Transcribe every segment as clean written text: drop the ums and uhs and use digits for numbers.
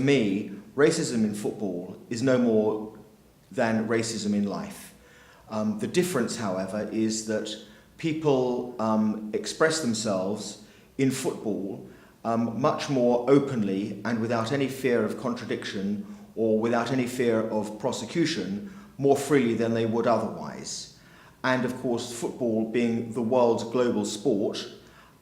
me, racism in football is no more than racism in life. The difference, however, is that people express themselves in football much more openly and without any fear of contradiction or without any fear of prosecution more freely than they would otherwise. And of course, football being the world's global sport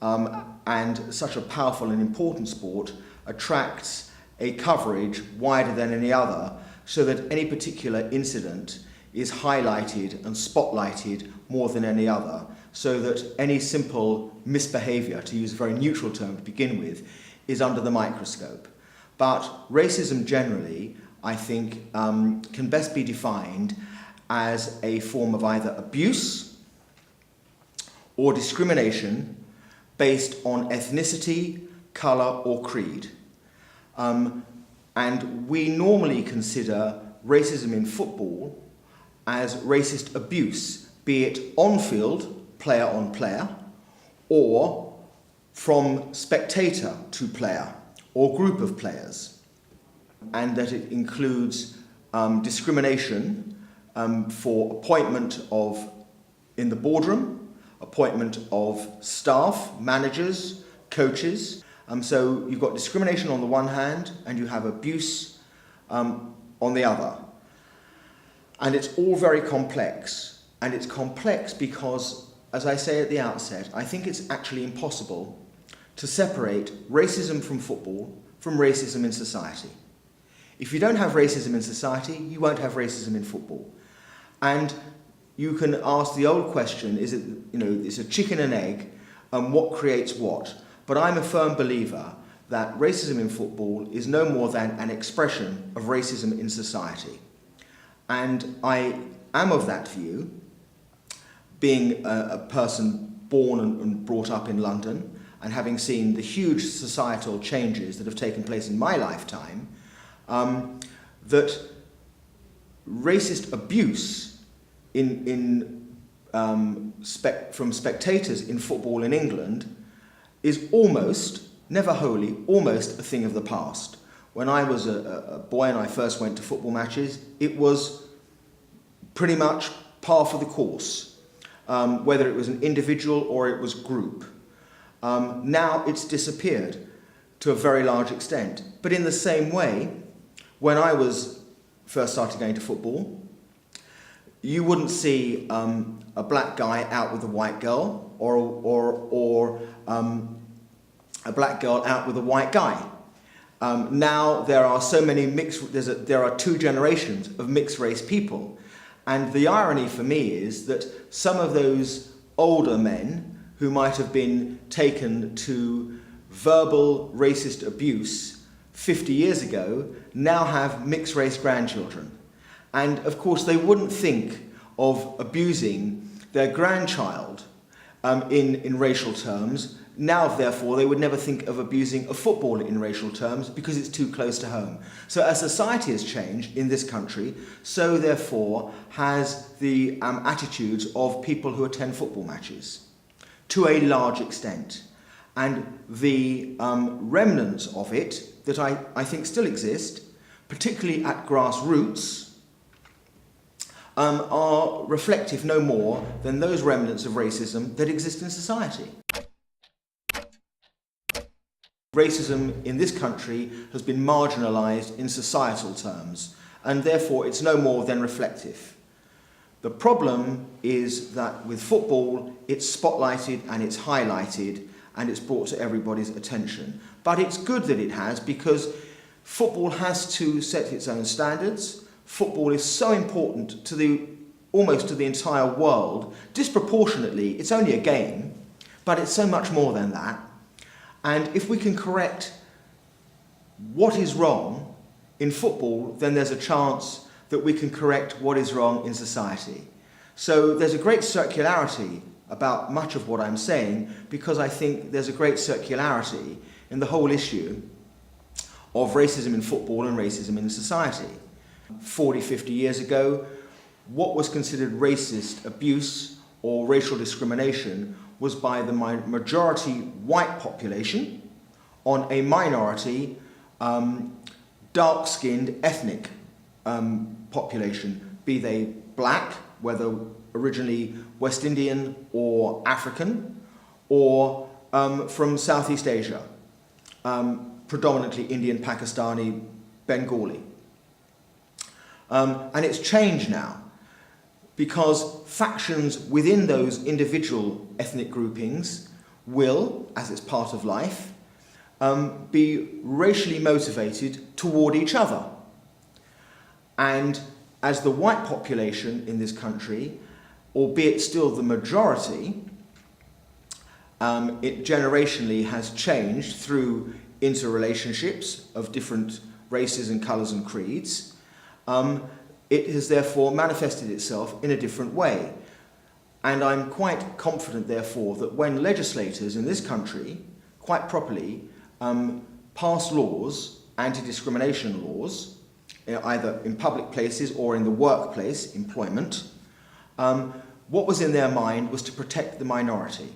and such a powerful and important sport attracts a coverage wider than any other, so that any particular incident is highlighted and spotlighted more than any other, so that any simple misbehaviour, to use a very neutral term to begin with, is under the microscope. But racism generally, I think, can best be defined as a form of either abuse or discrimination based on ethnicity, colour or creed. And we normally consider racism in football as racist abuse, be it on-field, player on player, or from spectator to player or group of players, and that it includes discrimination for appointment in the boardroom, appointment of staff, managers, coaches. So you've got discrimination on the one hand and you have abuse on the other. And it's all very complex. And it's complex because, as I say at the outset, I think it's actually impossible to separate racism from football from racism in society. If you don't have racism in society, you won't have racism in football. And you can ask the old question, is it, it's a chicken and egg, and what creates what? But I'm a firm believer that racism in football is no more than an expression of racism in society. And I am of that view, being a person born and brought up in London, and having seen the huge societal changes that have taken place in my lifetime, that racist abuse from spectators in football in England is almost, never wholly, almost a thing of the past. When I was a boy and I first went to football matches, it was pretty much par for the course, whether it was an individual or it was group. Now it's disappeared to a very large extent. But in the same way, when I was first started going to football, you wouldn't see a black guy out with a white girl or a black girl out with a white guy. Now there are so many there are two generations of mixed race people. And the irony for me is that some of those older men who might have been taken to verbal racist abuse 50 years ago now have mixed race grandchildren. And of course they wouldn't think of abusing their grandchild in racial terms. Now, therefore, they would never think of abusing a footballer in racial terms because it's too close to home. So as society has changed in this country, so therefore has the attitudes of people who attend football matches, to a large extent. And the remnants of it that I think still exist, particularly at grassroots, are reflective no more than those remnants of racism that exist in society. Racism in this country has been marginalised in societal terms, and therefore it's no more than reflective. The problem is that with football, it's spotlighted and it's highlighted and it's brought to everybody's attention. But it's good that it has, because football has to set its own standards. Football is so important to almost to the entire world. Disproportionately, it's only a game, but it's so much more than that. And if we can correct what is wrong in football, then there's a chance that we can correct what is wrong in society. So there's a great circularity about much of what I'm saying, because I think there's a great circularity in the whole issue of racism in football and racism in society. 40, 50 years ago, what was considered racist abuse or racial discrimination was by the majority white population on a minority dark-skinned ethnic population, be they black, whether originally West Indian or African, or from Southeast Asia, predominantly Indian, Pakistani, Bengali. And it's changed now because factions within those individual ethnic groupings will, as it's part of life, be racially motivated toward each other. And as the white population in this country, albeit still the majority, it generationally has changed through interrelationships of different races and colours and creeds. It has therefore manifested itself in a different way. And I'm quite confident, therefore, that when legislators in this country, quite properly, pass laws, anti-discrimination laws, either in public places or in the workplace, employment, what was in their mind was to protect the minority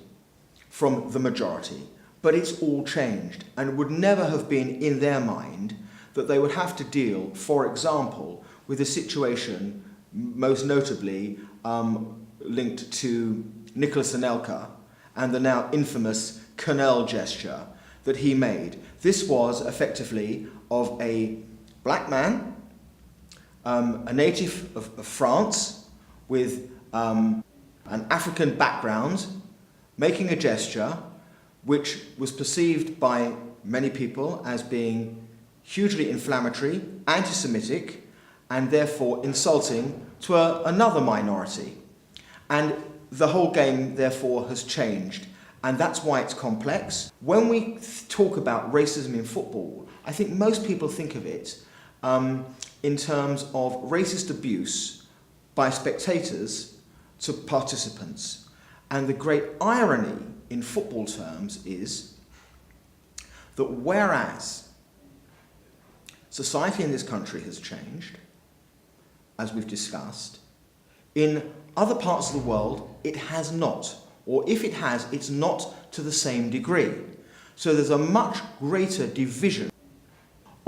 from the majority. But it's all changed, and it would never have been in their mind that they would have to deal, for example, with a situation most notably linked to Nicholas Anelka and the now infamous Canal gesture that he made. This was effectively of a black man, a native of France with an African background, making a gesture which was perceived by many people as being hugely inflammatory, anti-Semitic, and therefore insulting to another minority. And the whole game, therefore, has changed. And that's why it's complex. When we talk about racism in football, I think most people think of it in terms of racist abuse by spectators to participants. And the great irony in football terms is that whereas society in this country has changed, as we've discussed, in other parts of the world it has not. Or if it has, it's not to the same degree. So there's a much greater division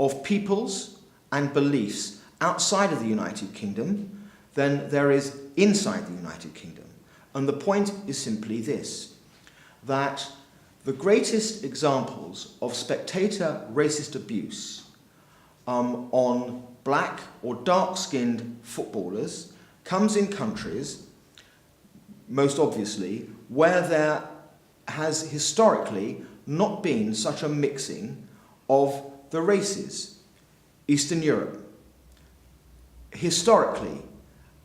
of peoples and beliefs outside of the United Kingdom than there is inside the United Kingdom. And the point is simply this, that the greatest examples of spectator racist abuse on black or dark-skinned footballers comes in countries, most obviously, where there has historically not been such a mixing of the races. Eastern Europe. Historically,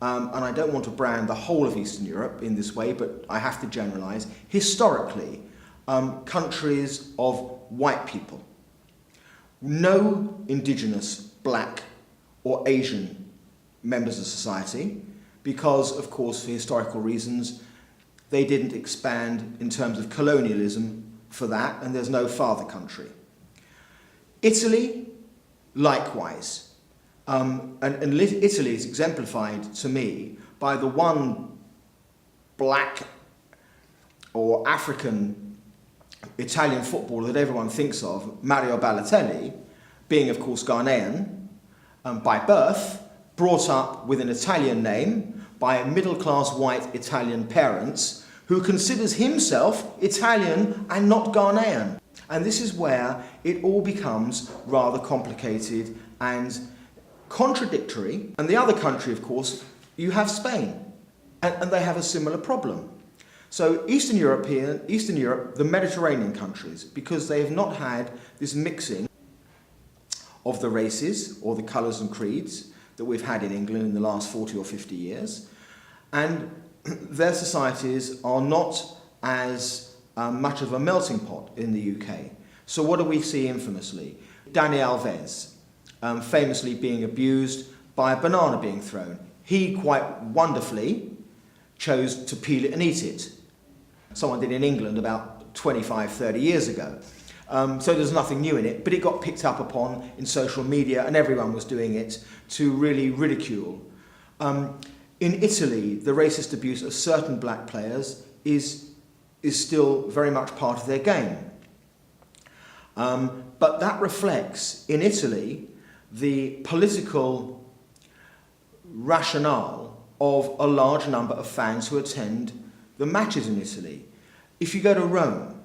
and I don't want to brand the whole of Eastern Europe in this way, but I have to generalise, historically, countries of white people. No indigenous black or Asian members of society, because, of course, for historical reasons, they didn't expand in terms of colonialism for that, and there's no father country. Italy, likewise. And Italy is exemplified to me by the one black or African Italian footballer that everyone thinks of, Mario Balotelli, being, of course, Ghanaian by birth, brought up with an Italian name by middle-class white Italian parents who considers himself Italian and not Ghanaian. And this is where it all becomes rather complicated and contradictory. And the other country, of course, you have Spain, and they have a similar problem. So Eastern Europe, the Mediterranean countries, because they have not had this mixing of the races or the colours and creeds that we've had in England in the last 40 or 50 years, and their societies are not as much of a melting pot in the UK. So what do we see infamously? Dani Alves, famously being abused by a banana being thrown. He quite wonderfully chose to peel it and eat it. Someone did in England about 25, 30 years ago. So there's nothing new in it, but it got picked up upon in social media and everyone was doing it to really ridicule. In Italy, the racist abuse of certain black players is still very much part of their game. But that reflects, in Italy, the political rationale of a large number of fans who attend the matches in Italy. If you go to Rome,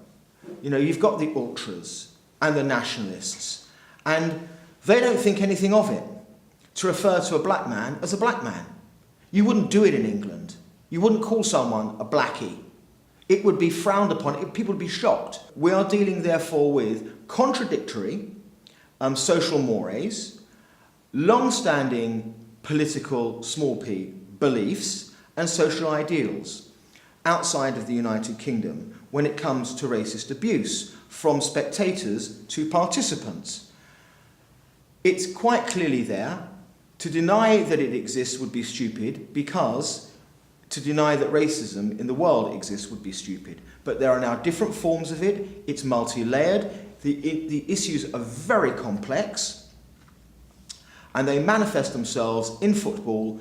you've got the ultras and the nationalists, and they don't think anything of it to refer to a black man as a black man. You wouldn't do it in England. You wouldn't call someone a blackie. It would be frowned upon. People would be shocked. We are dealing, therefore, with contradictory social mores, long-standing political, small p, beliefs and social ideals outside of the United Kingdom when it comes to racist abuse, from spectators to participants. It's quite clearly there. To deny that it exists would be stupid, because to deny that racism in the world exists would be stupid. But there are now different forms of it. It's multi-layered. The issues are very complex, and they manifest themselves in football,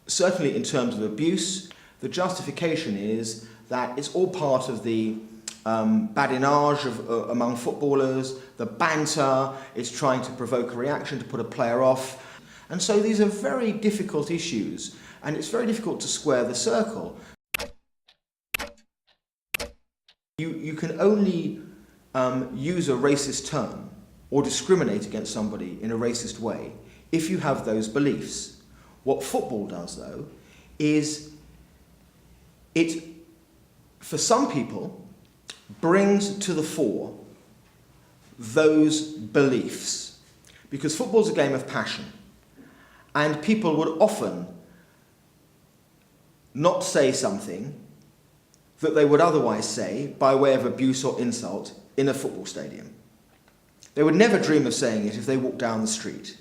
certainly in terms of abuse. The justification is that it's all part of the badinage among footballers, the banter, it's trying to provoke a reaction to put a player off. And so these are very difficult issues, and it's very difficult to square the circle. You can only use a racist term or discriminate against somebody in a racist way if you have those beliefs. What football does, though, is it, for some people, brings to the fore those beliefs. Because football's a game of passion, and people would often not say something that they would otherwise say by way of abuse or insult in a football stadium. They would never dream of saying it if they walked down the street.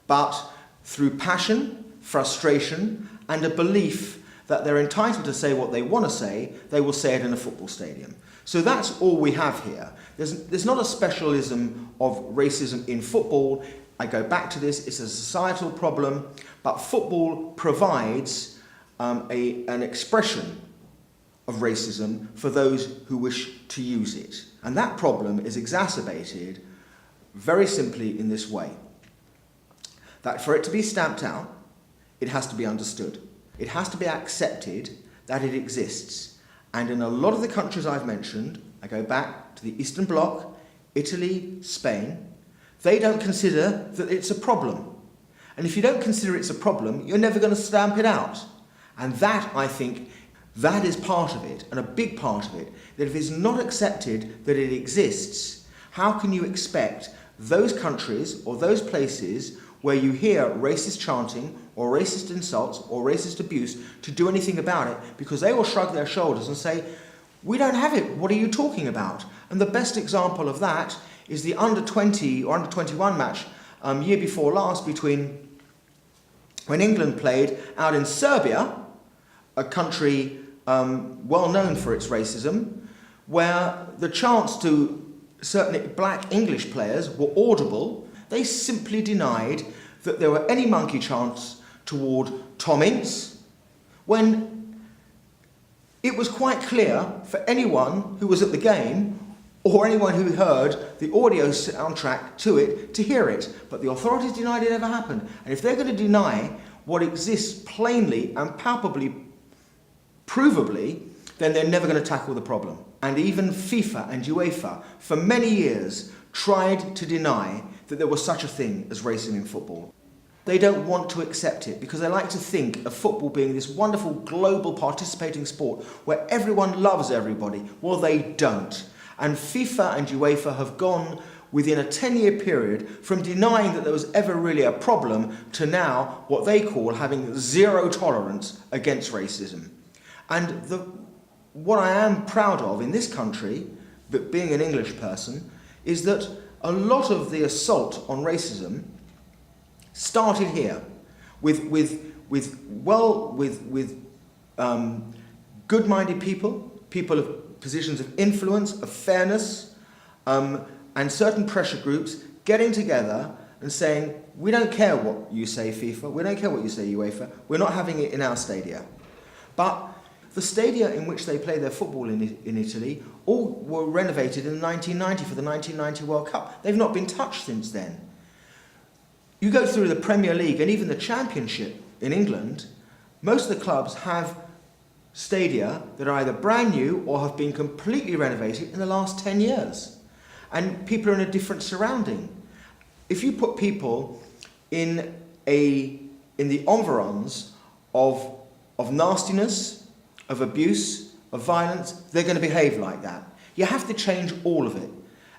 But through passion, frustration, and a belief that they're entitled to say what they want to say, they will say it in a football stadium. So that's all we have here. There's not a specialism of racism in football. I go back to this, it's a societal problem, but football provides an expression of racism for those who wish to use it. And that problem is exacerbated very simply in this way: that for it to be stamped out, it has to be understood. It has to be accepted that it exists. And in a lot of the countries I've mentioned, I go back to the Eastern Bloc, Italy, Spain, they don't consider that it's a problem. And if you don't consider it's a problem, you're never going to stamp it out. And that, I think, that is part of it, and a big part of it, that if it's not accepted that it exists, how can you expect those countries or those places where you hear racist chanting or racist insults or racist abuse to do anything about it? Because they will shrug their shoulders and say, we don't have it, what are you talking about? And the best example of that is the under-20 or under-21 match year before last when England played out in Serbia, a country well known for its racism, where the chants to certain black English players were audible. They simply denied that there were any monkey chants toward Tom Ince, when it was quite clear for anyone who was at the game or anyone who heard the audio soundtrack to it to hear it. But the authorities denied it ever happened. And if they're going to deny what exists plainly and palpably, provably, then they're never going to tackle the problem. And even FIFA and UEFA, for many years, tried to deny that there was such a thing as racism in football. They don't want to accept it because they like to think of football being this wonderful global participating sport where everyone loves everybody. Well, they don't. And FIFA and UEFA have gone within a 10-year period from denying that there was ever really a problem to now what they call having zero tolerance against racism. And what I am proud of in this country, but being an English person, is that a lot of the assault on racism started here with good-minded people of positions of influence, of fairness, and certain pressure groups getting together and saying, we don't care what you say, FIFA, we don't care what you say, UEFA, we're not having it in our stadia. But the stadia in which they play their football in Italy all were renovated in 1990 for the 1990 World Cup. They've not been touched since then. You go through the Premier League and even the Championship in England, most of the clubs have stadia that are either brand new or have been completely renovated in the last 10 years. And people are in a different surrounding. If you put people in the environs of nastiness, of abuse, of violence, they're going to behave like that. You have to change all of it.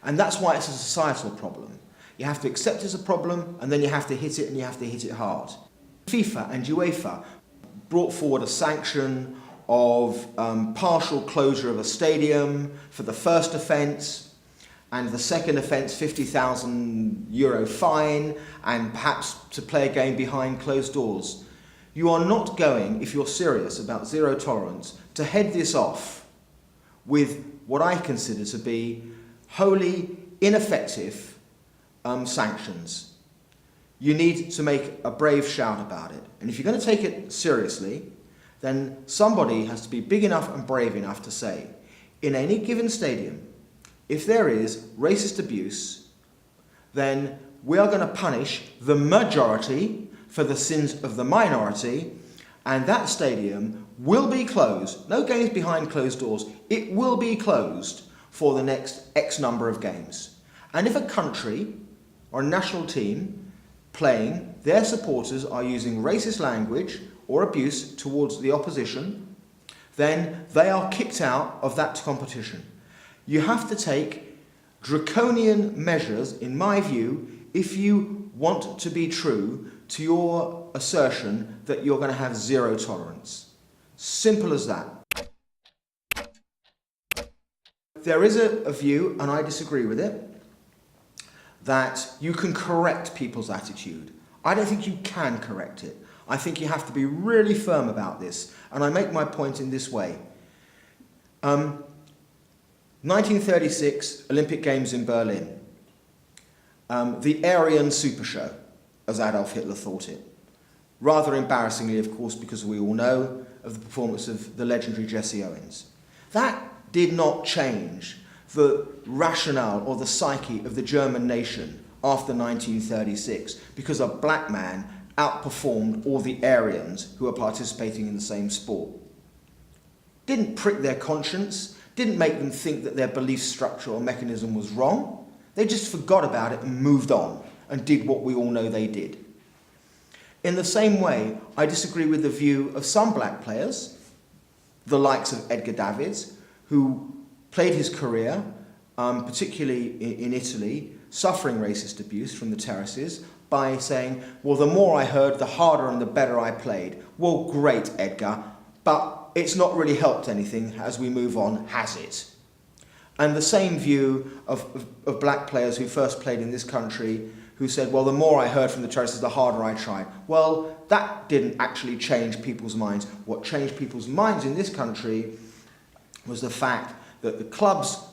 And that's why it's a societal problem. You have to accept it's a problem, and then you have to hit it, and you have to hit it hard. FIFA and UEFA brought forward a sanction of partial closure of a stadium for the first offence, and the second offence, €50,000 fine, and perhaps to play a game behind closed doors. You are not going, if you're serious about zero tolerance, to head this off with what I consider to be wholly ineffective sanctions. You need to make a brave shout about it. And if you're going to take it seriously, then somebody has to be big enough and brave enough to say, in any given stadium, if there is racist abuse, then we are going to punish the majority for the sins of the minority, and that stadium will be closed. No games behind closed doors. It will be closed for the next X number of games. And if a country or a national team playing, their supporters are using racist language or abuse towards the opposition, then they are kicked out of that competition. You have to take draconian measures, in my view, if you want to be true to your assertion that you're going to have zero tolerance. Simple as that. There is a view, and I disagree with it, that you can correct people's attitude. I don't think you can correct it. I think you have to be really firm about this, and I make my point in this way. 1936 Olympic Games in Berlin. The Aryan Super Show, as Adolf Hitler thought it. Rather embarrassingly, of course, because we all know of the performance of the legendary Jesse Owens. That did not change the rationale or the psyche of the German nation after 1936, because a black man outperformed all the Aryans who were participating in the same sport. Didn't prick their conscience, didn't make them think that their belief structure or mechanism was wrong. They just forgot about it and moved on and did what we all know they did. In the same way, I disagree with the view of some black players, the likes of Edgar Davids, who played his career, particularly in Italy, suffering racist abuse from the terraces, by saying, well, the more I heard, the harder and the better I played. Well, great, Edgar, but it's not really helped anything as we move on, has it? And the same view of black players who first played in this country, who said, well, the more I heard from the terraces, the harder I tried. Well, that didn't actually change people's minds. What changed people's minds in this country was the fact that the clubs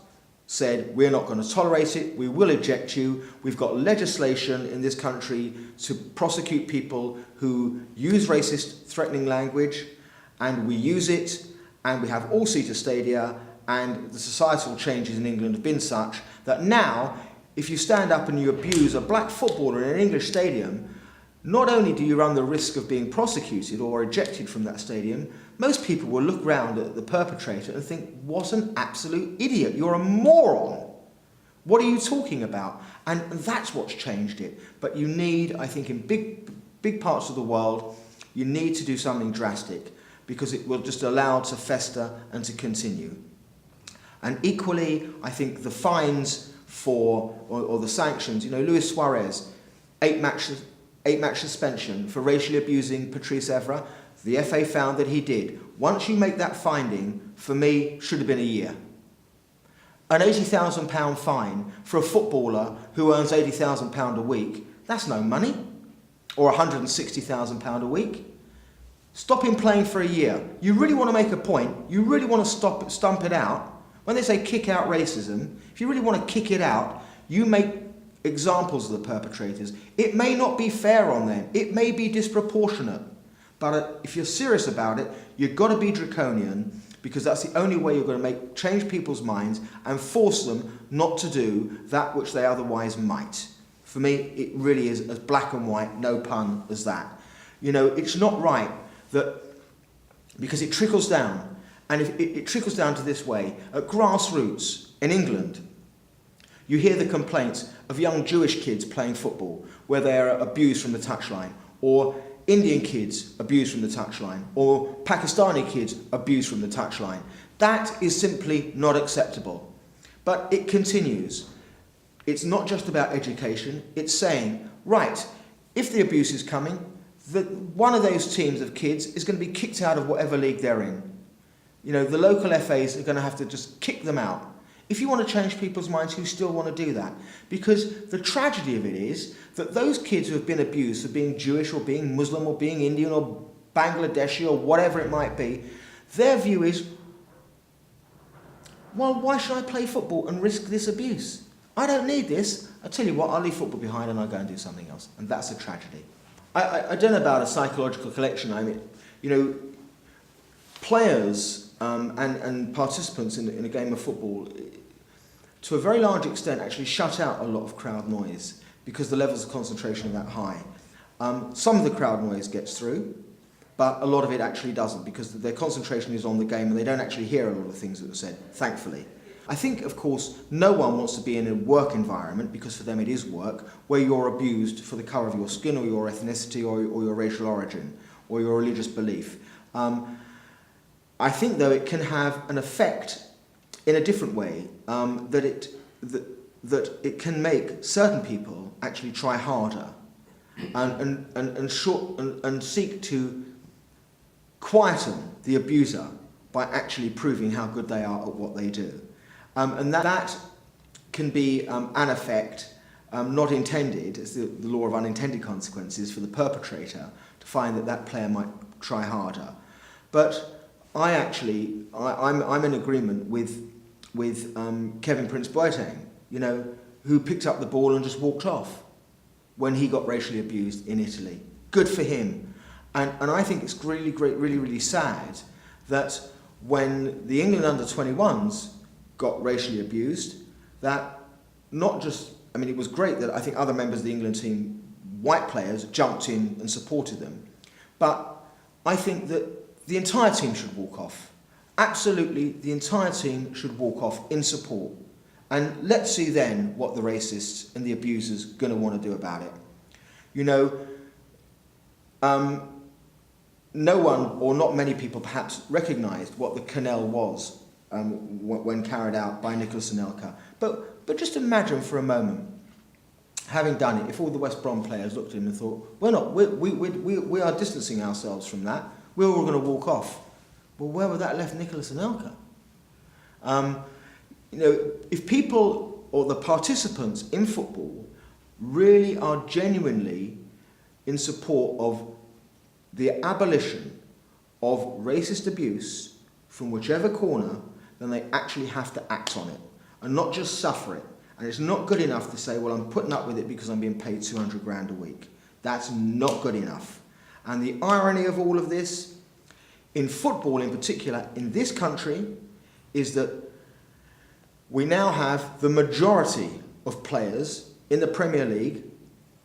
said, we're not going to tolerate it, we will eject you. We've got legislation in this country to prosecute people who use racist, threatening language, and we use it, and we have all-seater stadia, and the societal changes in England have been such that now, if you stand up and you abuse a black footballer in an English stadium, not only do you run the risk of being prosecuted or ejected from that stadium, most people will look round at the perpetrator and think, what an absolute idiot, you're a moron. What are you talking about? And that's what's changed it. But you need, I think, in big parts of the world, you need to do something drastic, because it will just allow it to fester and to continue. And equally, I think the fines or the sanctions, Luis Suarez, 8-match suspension for racially abusing Patrice Evra. The FA found that he did. Once you make that finding, for me, should have been a year. An £80,000 fine for a footballer who earns £80,000 a week, that's no money. Or £160,000 a week. Stop him playing for a year. You really want to make a point, you really want to stump it out. When they say kick out racism, if you really want to kick it out, you make examples of the perpetrators. It may not be fair on them, it may be disproportionate, but if you're serious about it, you've got to be draconian, because that's the only way you're going to change people's minds and force them not to do that which they otherwise might. For me, it really is as black and white, no pun, as that. You know, it's not right that, because it trickles down, and if it trickles down to this way, at grassroots in England, you hear the complaints of young Jewish kids playing football where they are abused from the touchline, or Indian kids abused from the touchline, or Pakistani kids abused from the touchline. That is simply not acceptable. But it continues. It's not just about education, it's saying, right, if the abuse is coming, one of those teams of kids is going to be kicked out of whatever league they're in. You know, the local FAs are going to have to just kick them out. If you want to change people's minds who still want to do that. Because the tragedy of it is that those kids who have been abused for being Jewish or being Muslim or being Indian or Bangladeshi or whatever it might be, their view is, well, why should I play football and risk this abuse? I don't need this. I tell you what, I'll leave football behind and I'll go and do something else. And that's a tragedy. I don't know about a psychological collection. I mean, you know, players and participants in a game of football, to a very large extent, actually shut out a lot of crowd noise because the levels of concentration are that high. Some of the crowd noise gets through, but a lot of it actually doesn't because their concentration is on the game and they don't actually hear a lot of things that are said, thankfully. I think, of course, no one wants to be in a work environment, because for them it is work, where you're abused for the colour of your skin or your ethnicity or your racial origin or your religious belief. I think, though, it can have an effect in a different way, that it can make certain people actually try harder and seek to quieten the abuser by actually proving how good they are at what they do. And that can be an effect not intended, as the law of unintended consequences, for the perpetrator to find that player might try harder. But I'm in agreement with Kevin Prince Boateng, you know, who picked up the ball and just walked off when he got racially abused in Italy. Good for him. And I think it's really sad that when the England under-21s got racially abused, that not just, I mean, it was great that I think other members of the England team, white players, jumped in and supported them. But I think that the entire team should walk off. Absolutely, the entire team should walk off in support. And let's see then what the racists and the abusers are going to want to do about it. You know, no one, or not many people perhaps, recognised what the canal was when carried out by Nicholas Anelka. But just imagine for a moment, having done it, if all the West Brom players looked at him and thought, we are distancing ourselves from that, we're all going to walk off. Well, where would that left Nicholas Anelka? You know, if people or the participants in football really are genuinely in support of the abolition of racist abuse from whichever corner, then they actually have to act on it and not just suffer it. And it's not good enough to say, well, I'm putting up with it because I'm being paid 200 grand a week. That's not good enough. And the irony of all of this, in football in particular, in this country, is that we now have the majority of players in the Premier League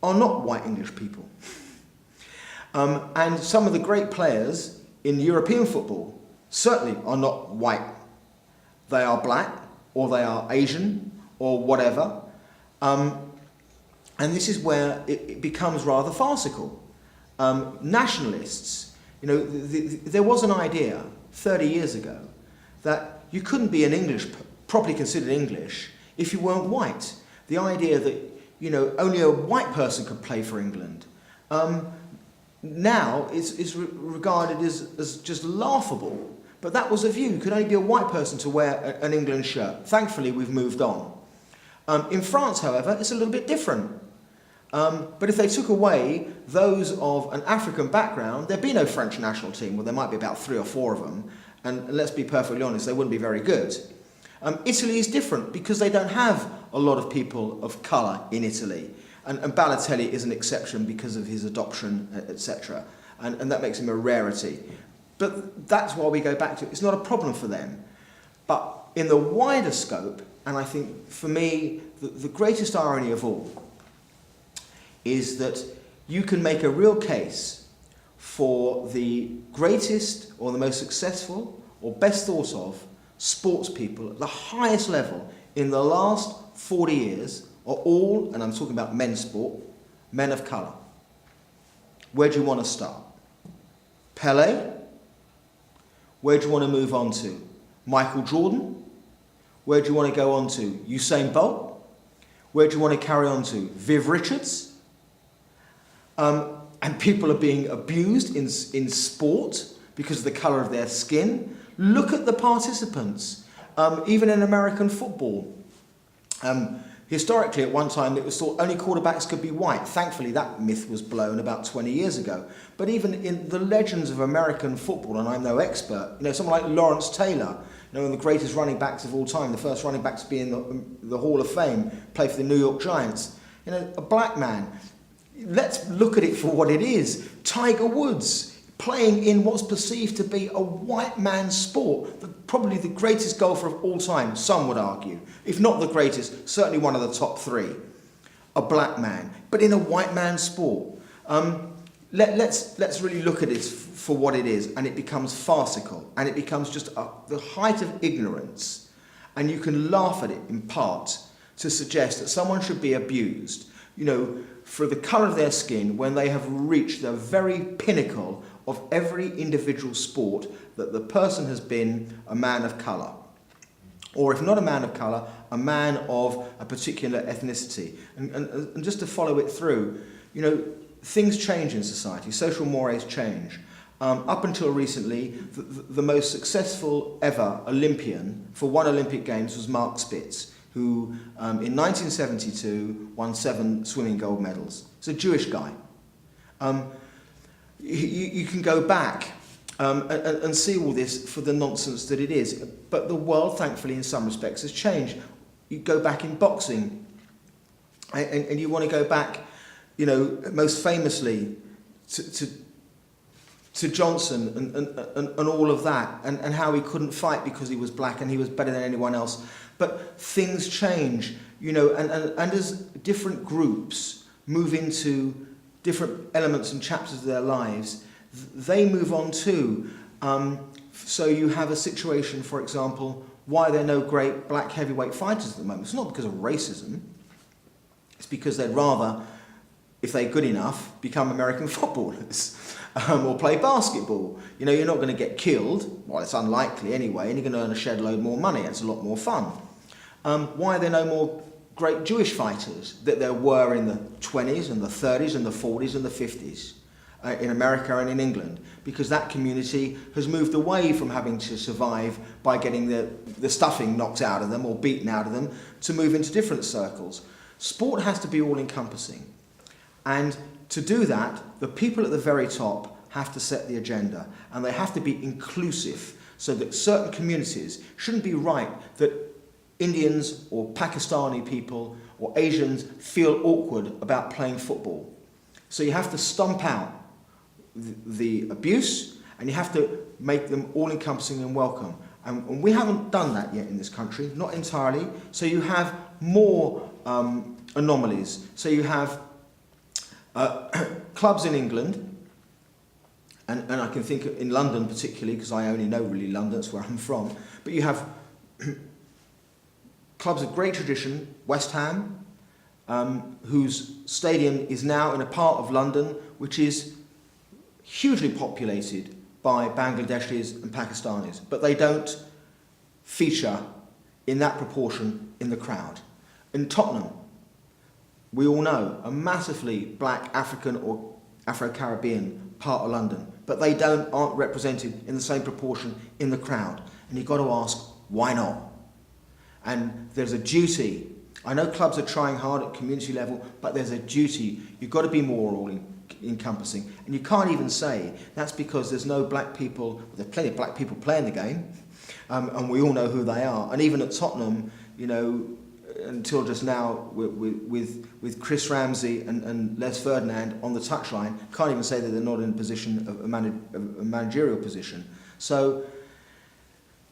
are not white English people. And some of the great players in European football certainly are not white. They are black, or they are Asian, or whatever. And this is where it becomes rather farcical. Nationalists, you know, there was an idea 30 years ago that you couldn't be an English, properly considered English, if you weren't white. The idea that, you know, only a white person could play for England. Now is regarded as just laughable. But that was a view. You could only be a white person to wear an England shirt. Thankfully, we've moved on. In France, however, it's a little bit different. But if they took away those of an African background, there'd be no French national team. Well, there might be about 3 or 4 of them. And let's be perfectly honest, they wouldn't be very good. Italy is different because they don't have a lot of people of colour in Italy. And Balotelli is an exception because of his adoption, etc. And that makes him a rarity. But that's why we go back to it. It's not a problem for them. But in the wider scope, and I think for me, the greatest irony of all, is that you can make a real case for the greatest or the most successful or best thought of sports people at the highest level in the last 40 years are all, and I'm talking about men's sport, men of colour. Where do you want to start? Pele? Where do you want to move on to? Michael Jordan? Where do you want to go on to? Usain Bolt? Where do you want to carry on to? Viv Richards? And people are being abused in sport because of the colour of their skin. Look at the participants, even in American football. Historically, at one time, it was thought only quarterbacks could be white. Thankfully, that myth was blown about 20 years ago. But even in the legends of American football, and I'm no expert, someone like Lawrence Taylor, one of the greatest running backs of all time, the first running back to be in the Hall of Fame, play for the New York Giants, a black man. Let's look at it for what it is. Tiger Woods, playing in what's perceived to be a white man's sport, probably the greatest golfer of all time, some would argue. If not the greatest, certainly one of the top three. A black man, but in a white man's sport. Let's really look at it for what it is, and it becomes farcical, and it becomes just the height of ignorance, and you can laugh at it in part to suggest that someone should be abused, for the colour of their skin when they have reached the very pinnacle of every individual sport, that the person has been a man of colour. Or if not a man of colour, a man of a particular ethnicity. And just to follow it through, things change in society, social mores change. Up until recently, the most successful ever Olympian for one Olympic Games was Mark Spitz, who in 1972 won 7 swimming gold medals. He's a Jewish guy. You can go back and see all this for the nonsense that it is. But the world, thankfully, in some respects, has changed. You go back in boxing, and you want to go back, most famously to Johnson and all of that, and how he couldn't fight because he was black and he was better than anyone else. But things change, and as different groups move into different elements and chapters of their lives, they move on too. So you have a situation, for example, why there are no great black heavyweight fighters at the moment. It's not because of racism. It's because they'd rather, if they're good enough, become American footballers or play basketball. You're not going to get killed. Well, it's unlikely anyway, and you're going to earn a shed load more money. It's a lot more fun. Why are there no more great Jewish fighters that there were in the 20s and the 30s and the 40s and the 50s in America and in England? Because that community has moved away from having to survive by getting the stuffing knocked out of them or beaten out of them to move into different circles. Sport has to be all-encompassing. And to do that, the people at the very top have to set the agenda, and they have to be inclusive so that certain communities shouldn't be right that Indians or Pakistani people or Asians feel awkward about playing football. So you have to stomp out the abuse, and you have to make them all-encompassing and welcome. And we haven't done that yet in this country, not entirely. So you have more anomalies. So you have clubs in England, and I can think in London particularly, because I only know really London, that's where I'm from, but you have clubs of great tradition, West Ham, whose stadium is now in a part of London which is hugely populated by Bangladeshis and Pakistanis, but they don't feature in that proportion in the crowd. In Tottenham, we all know, a massively black African or Afro-Caribbean part of London, but they aren't represented in the same proportion in the crowd. And you've got to ask, why not? And there's a duty. I know clubs are trying hard at community level, but there's a duty. You've got to be more all-encompassing. And you can't even say that's because there's no black people. There's plenty of black people playing the game, and we all know who they are. And even at Tottenham, until just now, with Chris Ramsey and Les Ferdinand on the touchline, can't even say that they're not in a position of a managerial position. So,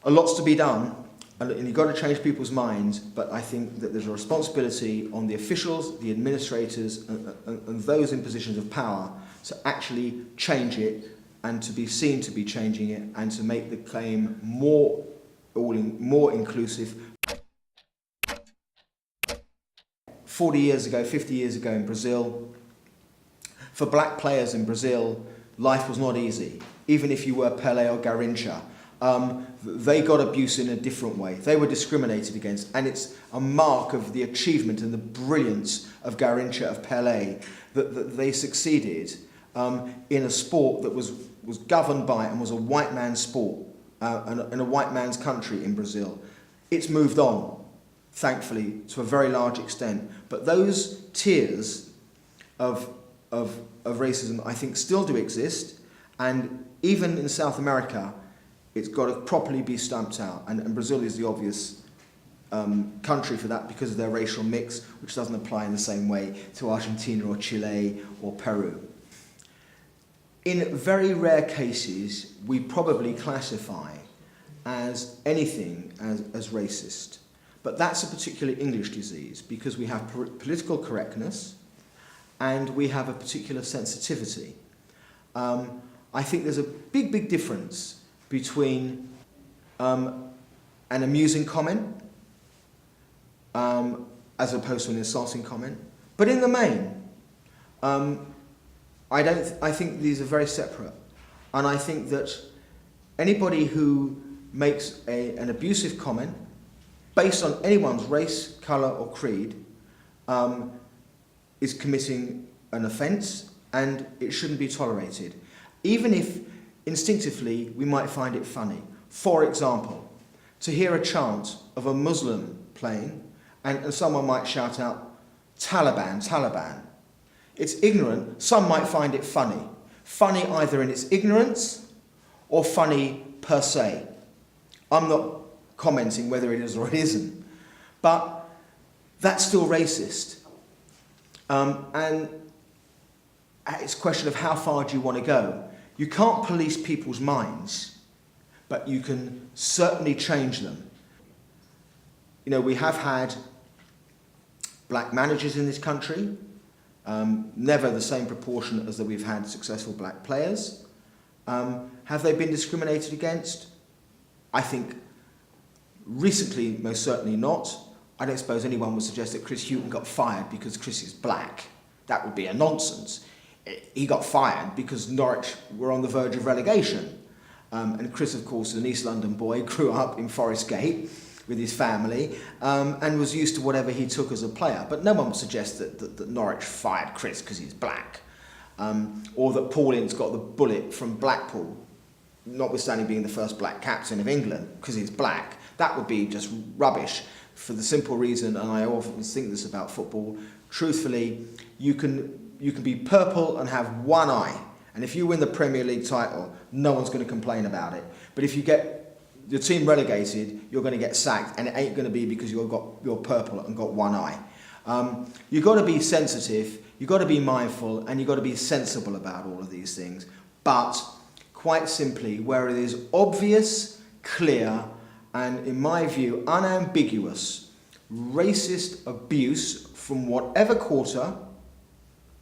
a lot's to be done. And you've got to change people's minds, but I think that there's a responsibility on the officials, the administrators, and those in positions of power to actually change it and to be seen to be changing it and to make the claim more inclusive. 40 years ago, 50 years ago in Brazil, for black players in Brazil, life was not easy. Even if you were Pelé or Garrincha, they got abuse in a different way. They were discriminated against, and it's a mark of the achievement and the brilliance of Garrincha, of Pelé, that they succeeded in a sport that was governed by and was a white man's sport in a white man's country in Brazil. It's moved on, thankfully, to a very large extent. But those tiers of racism, I think, still do exist, and even in South America, it's got to properly be stamped out. And Brazil is the obvious country for that because of their racial mix, which doesn't apply in the same way to Argentina or Chile or Peru. In very rare cases, we probably classify as anything as racist. But that's a particularly English disease because we have political correctness and we have a particular sensitivity. I think there's a big difference between an amusing comment as opposed to an insulting comment. But in the main, I think these are very separate. And I think that anybody who makes an abusive comment based on anyone's race, colour or creed is committing an offence, and it shouldn't be tolerated. Even if instinctively we might find it funny. For example, to hear a chant of a Muslim playing and someone might shout out, "Taliban, Taliban." It's ignorant. Some might find it funny. Funny either in its ignorance or funny per se. I'm not commenting whether it is or it isn't. But that's still racist. And it's a question of how far do you want to go. You can't police people's minds, but you can certainly change them. You know, we have had black managers in this country, never the same proportion as that we've had successful black players. Have they been discriminated against? I think recently, most certainly not. I don't suppose anyone would suggest that Chris Hughton got fired because Chris is black. That would be a nonsense. He got fired because Norwich were on the verge of relegation. And Chris, of course, is an East London boy, grew up in Forest Gate with his family, and was used to whatever he took as a player. But no one would suggest that Norwich fired Chris because he's black, or that Paul Ince got the bullet from Blackpool, notwithstanding being the first black captain of England, because he's black. That would be just rubbish, for the simple reason, and I often think this about football, truthfully, you can be purple and have one eye, and if you win the Premier League title, no one's going to complain about it. But if you get your team relegated, you're going to get sacked, and it ain't going to be because you're purple and got one eye. You've got to be sensitive, you've got to be mindful, and you've got to be sensible about all of these things. But quite simply, where it is obvious, clear, and in my view, unambiguous, racist abuse from whatever quarter,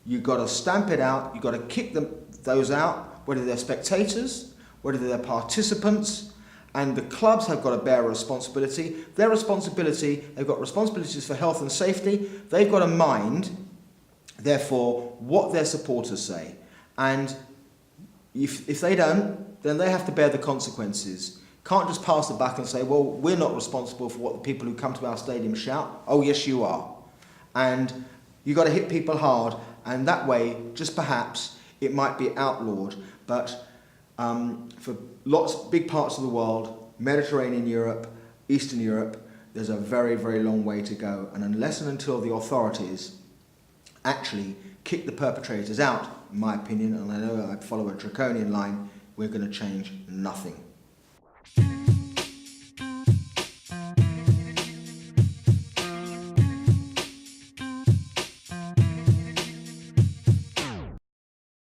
you've got to stamp it out, you've got to kick those out, whether they're spectators, whether they're participants, and the clubs have got to bear a responsibility. Their responsibility, they've got responsibilities for health and safety, they've got to mind, therefore, what their supporters say. And if they don't, then they have to bear the consequences. Can't just pass the buck and say, well, we're not responsible for what the people who come to our stadium shout. Oh, yes, you are. And you've got to hit people hard, and that way, just perhaps, it might be outlawed. But for big parts of the world, Mediterranean Europe, Eastern Europe, there's a very, very long way to go. And unless and until the authorities actually kick the perpetrators out, in my opinion, and I know I'd follow a draconian line, we're going to change nothing.